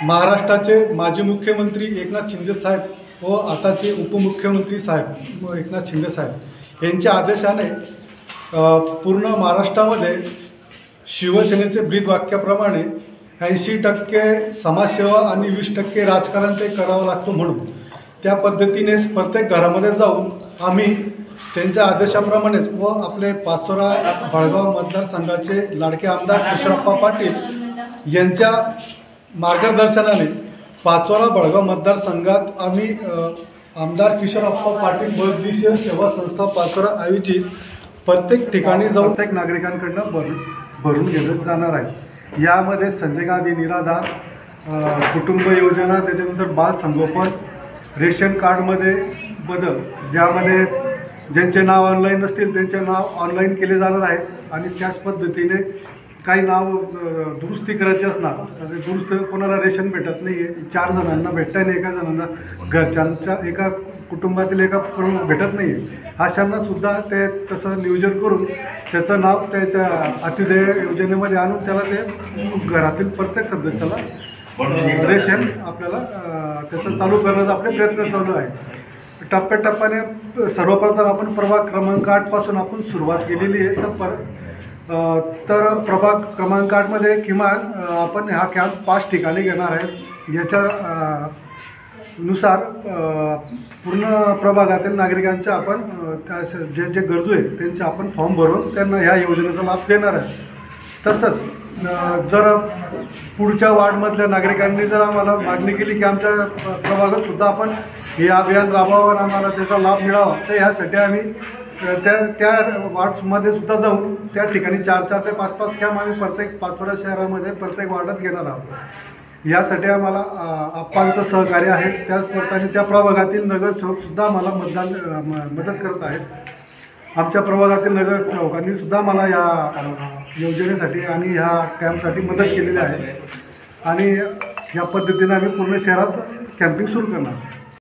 महाराष्ट्राचे माजी मुख्यमंत्री एकनाथ शिंदे साहेब व आताचे उपमुख्यमंत्री साहेब एकनाथ शिंदे साहेब यांच्या आदेशाने पूर्ण महाराष्ट्रामध्ये शिवसेनेचे ब्रीदवाक्याप्रमाणे 80% समाजसेवा आणि 20% राजकारण ते करावं लागतं, म्हणून त्या पद्धतीनेच प्रत्येक घरामध्ये जाऊन आम्ही त्यांच्या आदेशाप्रमाणेच व आपले पाचोरा बळगाव मतदारसंघाचे लाडके आमदार किशोरप्पा पाटील यांच्या मार्गदर्शनाने पाचोरा बळगाव मतदारसंघात आम्ही आमदार किशोरप्पा पाटील बौद्धिक सेवा संस्था पाचोरा आयोजित प्रत्येक ठिकाणी जाऊन प्रत्येक नागरिकांकडून भरून घेण्यात जाणार आहे। यामध्ये संजय गांधी निराधार, कुटुंब योजना, त्याच्यानंतर बाल संगोपन, रेशन कार्डमध्ये बदल, ज्यामध्ये ज्यांचे नाव ऑनलाईन असतील त्यांचे नाव ऑनलाईन केले जाणार आहेत आणि त्याच पद्धतीने काही नाव दुरुस्ती करायची असणार तर दुरुस्त कोणाला रेशन भेटत नाही आहे, 4 जणांना भेटत नाही, एका जणांना घरच्यांच्या एका कुटुंबातील एका भेटत नाही आहे, अशांनासुद्धा ते तसं नियोजन करून त्याचं नाव त्याच्या अत्युदय योजनेमध्ये आणून त्याला ते घरातील प्रत्येक सदस्याला रेशन आपल्याला त्याचं चालू करण्याचा आपले प्रयत्न चालू आहे। टप्प्याटप्प्याने सर्वप्रथम आपण प्रभाग क्रमांक 8 पासून आपण सुरुवात केलेली आहे। तर प्रभाग क्रमांक 8 मध्ये किमान आपण हा कॅम्प 5 ठिकाणी घेणार आहे। याच्या नुसार पूर्ण प्रभागातील नागरिकांचे आपण जे जे गरजू आहेत त्यांचे आपण फॉर्म भरून त्यांना ह्या योजनेचा लाभ देणार आहे। तसंच जर पुढच्या वार्डमधल्या नागरिकांनी जर आम्हाला मागणी केली की आमच्या प्रभागातसुद्धा आपण हे अभियान राबवावं, आम्हाला त्याचा लाभ मिळावा, तर यासाठी आम्ही त्या वार्ड्समध्ये सुद्धा जाऊन त्या ठिकाणी 4-4 ते 5-5 कॅम्प आम्ही प्रत्येक पाचोरा शहरामध्ये प्रत्येक वार्डात घेणार आहोत। यासाठी आम्हाला आप्पांचं सहकार्य आहे, त्याचप्रमाणे त्या प्रभागातील नगरसेवकसुद्धा आम्हाला मदत करत आहेत। आमच्या प्रभागातील नगरसेवकांनी सुद्धा मला या योजनेसाठी आणि ह्या कॅम्पसाठी मदत केलेली आहे आणि या पद्धतीने आम्ही पूर्ण शहरात कॅम्पिंग सुरू करणार।